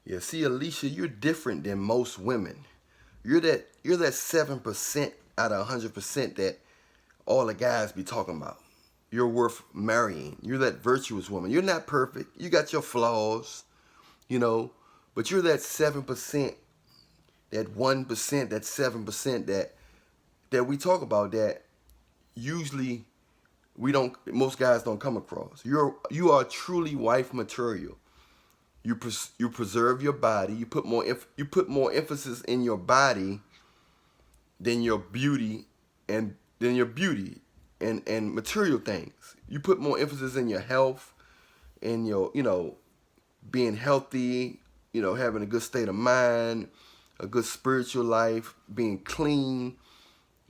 Yeah, see, Aleisha, you're different than most women. You're that 7% out of 100% that all the guys be talking about. You're worth marrying. You're that virtuous woman. You're not perfect. You got your flaws, you know, but you're that 7%, that 1%, that 7% that we talk about that usually we don't most guys don't come across. You are truly wife material. You preserve your body. You put more emphasis in your body than your beauty and material things. You put more emphasis in your health and your being healthy, having a good state of mind, a good spiritual life, being clean.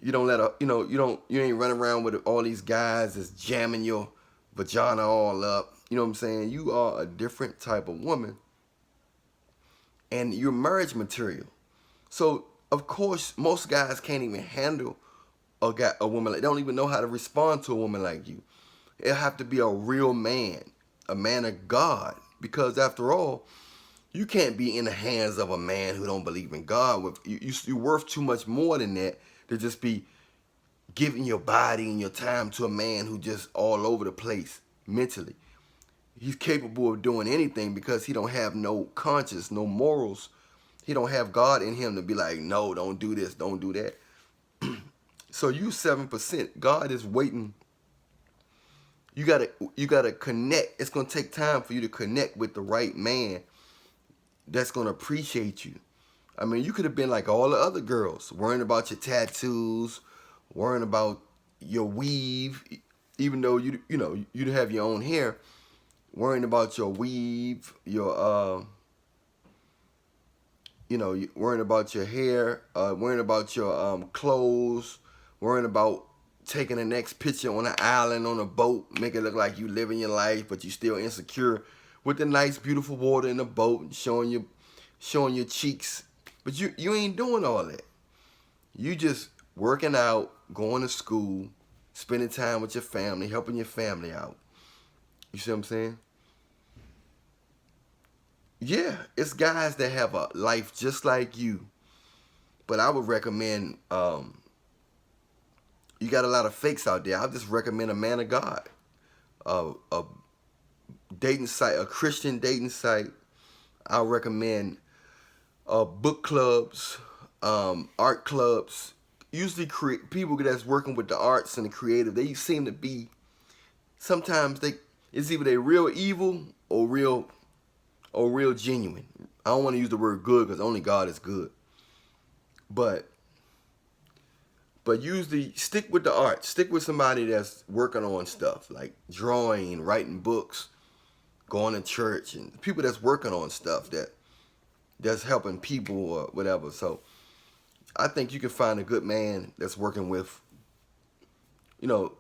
You don't let a you ain't running around with all these guys that's jamming your vagina all up. You know what I'm saying? You are a different type of woman, and you're marriage material. So of course, most guys can't even handle a woman. They don't even know how to respond to a woman like you. It'll have to be a real man, a man of God, because after all, you can't be in the hands of a man who don't believe in God. You're worth too much more than that to just be giving your body and your time to a man who just all over the place mentally. He's capable of doing anything because he don't have no conscience, no morals. He don't have God in him to be like, no, don't do this, don't do that. So you 7%. God is waiting. You gotta connect. It's gonna take time for you to connect with the right man that's gonna appreciate you. I mean, you could have been like all the other girls, worrying about your tattoos, worrying about your weave, even though you have your own hair, worrying about your weave, your worrying about your hair, worrying about your clothes, worrying about taking the next picture on an island on a boat, make it look like you living your life, but you still insecure with the nice, beautiful water in the boat and showing your cheeks. But you ain't doing all that. You just working out, going to school, spending time with your family, helping your family out. You see what I'm saying? Yeah, it's guys that have a life just like you. But I would recommend, you got a lot of fakes out there. I just recommend a man of God, a dating site, a Christian dating site. I recommend book clubs, art clubs. Usually, people that's working with the arts and the creative, they seem to be sometimes it's either they real evil or real genuine. I don't want to use the word good because only God is good, but usually stick with the art. Stick with somebody that's working on stuff like drawing, writing books, going to church, and people that's working on stuff that's helping people or whatever. So I think you can find a good man that's working with,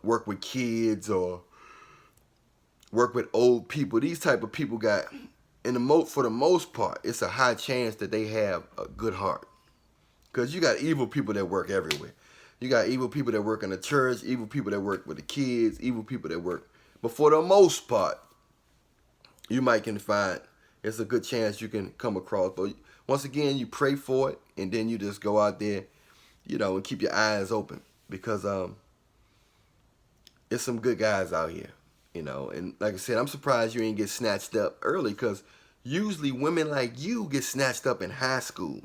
work with kids or work with old people. These type of people got, for the most part, it's a high chance that they have a good heart. Because you got evil people that work everywhere. You got evil people that work in the church, evil people that work with the kids, evil people that work. But for the most part, you might can find it's a good chance you can come across. But once again, you pray for it, and then you just go out there, and keep your eyes open because there's some good guys out here, And like I said, I'm surprised you ain't get snatched up early because usually women like you get snatched up in high school.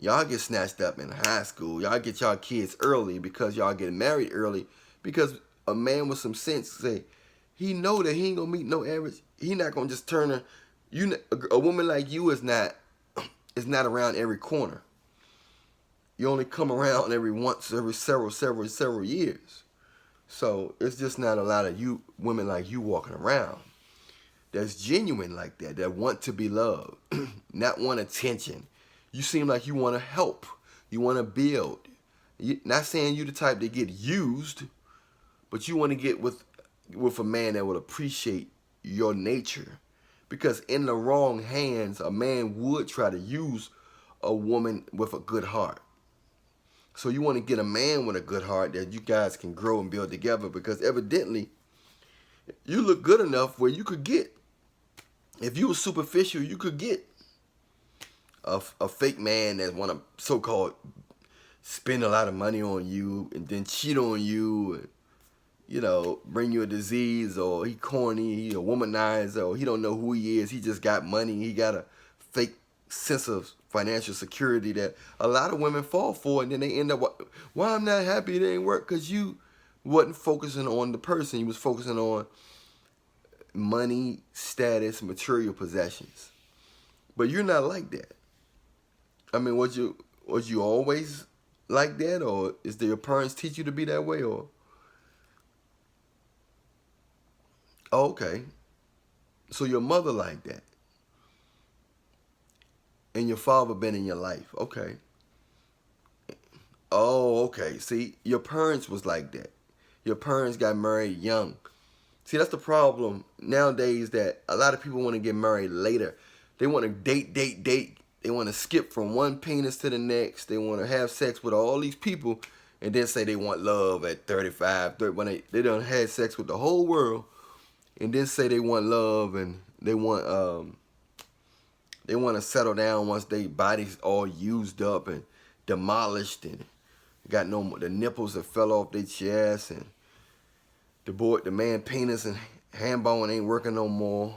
Y'all get snatched up in high school. Y'all get y'all kids early because y'all get married early because a man with some sense say he know that he ain't gonna meet no average. He not gonna just turn her. A woman like you is not around every corner. You only come around every several years. So it's just not a lot of you women like you walking around that's genuine like that want to be loved, not want attention. You seem like you want to help, you want to build. Not saying you the type to get used, but you want to get with a man that will appreciate your nature. Because in the wrong hands, a man would try to use a woman with a good heart. So you want to get a man with a good heart that you guys can grow and build together because evidently you look good enough where you could get If you were superficial, you could get a fake man that want to so-called spend a lot of money on you and then cheat on you and, you know, bring you a disease, or he corny, he a womanizer, or he don't know who he is. He just got money. He got a fake sense of financial security that a lot of women fall for, and then they end up, why I'm not happy it didn't work, because you wasn't focusing on the person. You was focusing on money, status, material possessions. But you're not like that. I mean, was you always like that, or did your parents teach you to be that way, or? Oh, okay. So your mother like that, and your father been in your life. Okay. Oh, okay. See, your parents was like that. Your parents got married young. See, that's the problem nowadays, that a lot of people want to get married later. They want to date. They want to skip from one penis to the next. They want to have sex with all these people and then say they want love at 35, 30, when they done had sex with the whole world, and then say they want love, and they want to settle down once their bodies all used up and demolished and got no more, the nipples that fell off their chest, and the man penis and hand bone ain't working no more.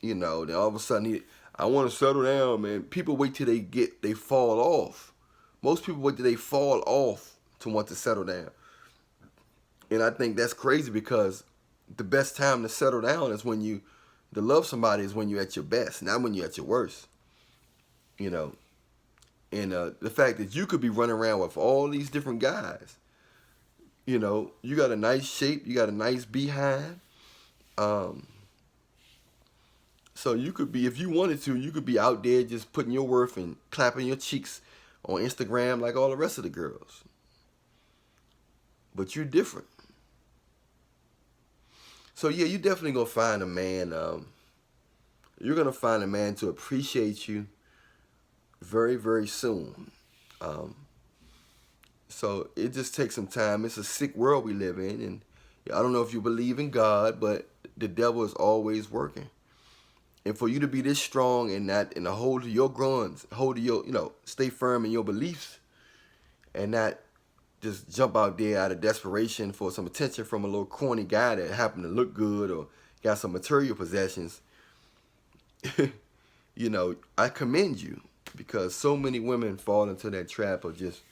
You know, then all of a sudden I want to settle down, man. People wait till they fall off. Most people wait till they fall off to want to settle down. And I think that's crazy, because the best time to settle down is to love somebody is when you're at your best, not when you're at your worst. You know, and the fact that you could be running around with all these different guys. You know, you got a nice shape, you got a nice behind. So you could be, if you wanted to, you could be out there just putting your worth and clapping your cheeks on Instagram like all the rest of the girls. But you're different. So yeah, you definitely gonna find a man. You're gonna find a man to appreciate you very, very soon. So it just takes some time. It's a sick world we live in, and I don't know if you believe in God, but the devil is always working. And for you to be this strong and to hold to your grounds, hold to your, stay firm in your beliefs, and not just jump out there out of desperation for some attention from a little corny guy that happened to look good or got some material possessions. I commend you, because so many women fall into that trap of just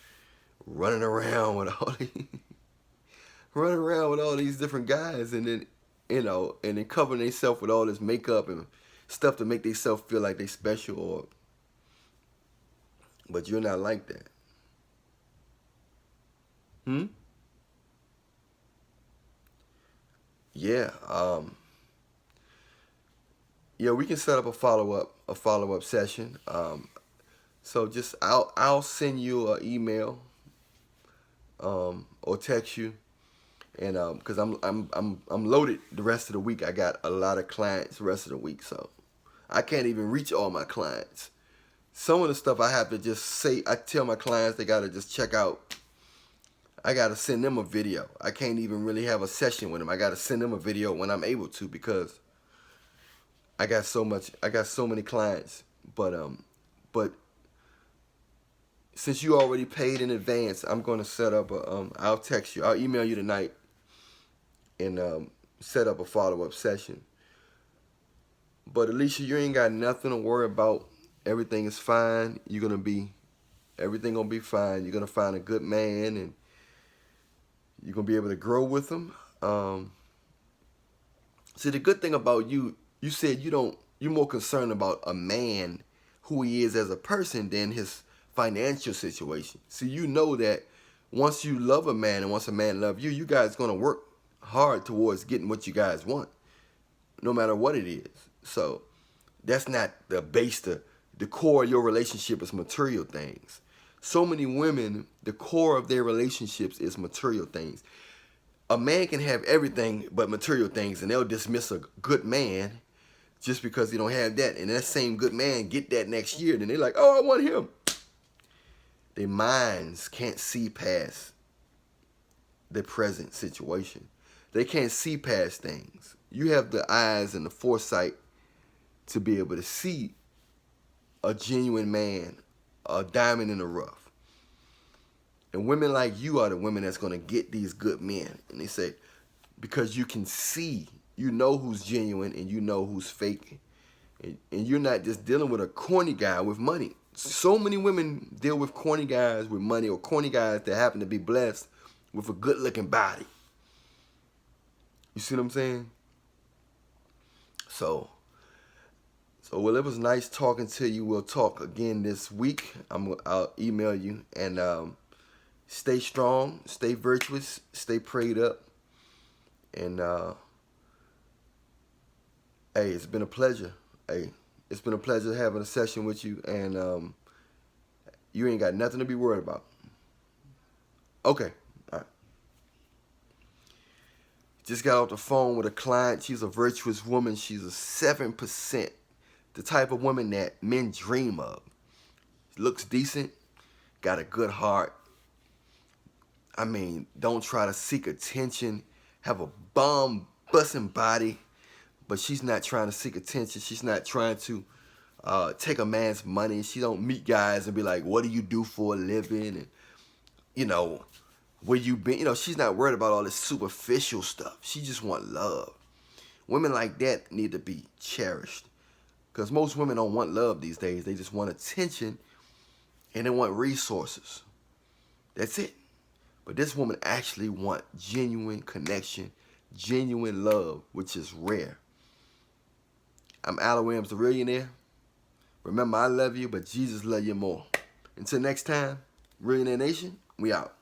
running around with all these different guys, and then and then covering themselves with all this makeup and stuff to make themselves feel like they special, but you're not like that. Yeah. Yeah, we can set up a follow-up session. So just I'll send you an email or text you, and because I'm loaded the rest of the week. I got a lot of clients the rest of the week, so I can't even reach all my clients. Some of the stuff I have to just say, I tell my clients they gotta just check out. I gotta send them a video. I can't even really have a session with them. I gotta send them a video when I'm able to, because I got so many clients. But since you already paid in advance, I'm gonna set up I'll text you. I'll email you tonight and set up a follow-up session. But Aleisha, you ain't got nothing to worry about. Everything is fine. Everything gonna be fine. You're gonna find a good man, and you're gonna be able to grow with him. See, the good thing about you said you're more concerned about a man, who he is as a person, than his financial situation. See, you know that once you love a man and once a man loves you, you guys gonna work hard towards getting what you guys want, no matter what it is. So that's not the base. The core of your relationship is material things. So many women, the core of their relationships is material things. A man can have everything but material things, and they'll dismiss a good man just because he don't have that. And that same good man get that next year, then they're like, oh, I want him. Their minds can't see past the present situation. They can't see past things. You have the eyes and the foresight to be able to see a genuine man, a diamond in the rough. And women like you are the women that's going to get these good men. And they say, because you can see, you know who's genuine and you know who's fake. And you're not just dealing with a corny guy with money. So many women deal with corny guys with money, or corny guys that happen to be blessed with a good looking body. You see what I'm saying? So well, it was nice talking to you. We'll talk again this week. I'll email you. And stay strong, stay virtuous, stay prayed up. And hey, it's been a pleasure. Hey, it's been a pleasure having a session with you. And you ain't got nothing to be worried about. Okay. All right. Just got off the phone with a client. She's a virtuous woman. She's a 7%. The type of woman that men dream of. Looks decent. Got a good heart. I mean, don't try to seek attention. Have a bomb-busting body. But she's not trying to seek attention. She's not trying to take a man's money. She don't meet guys and be like, what do you do for a living? And, you know, where you been? You know, she's not worried about all this superficial stuff. She just want love. Women like that need to be cherished. Because most women don't want love these days. They just want attention and they want resources. That's it. But this woman actually want genuine connection, genuine love, which is rare. I'm Allan Reallionaire, the Reallionaire. Remember, I love you, but Jesus love you more. Until next time, Reallionaire Nation, we out.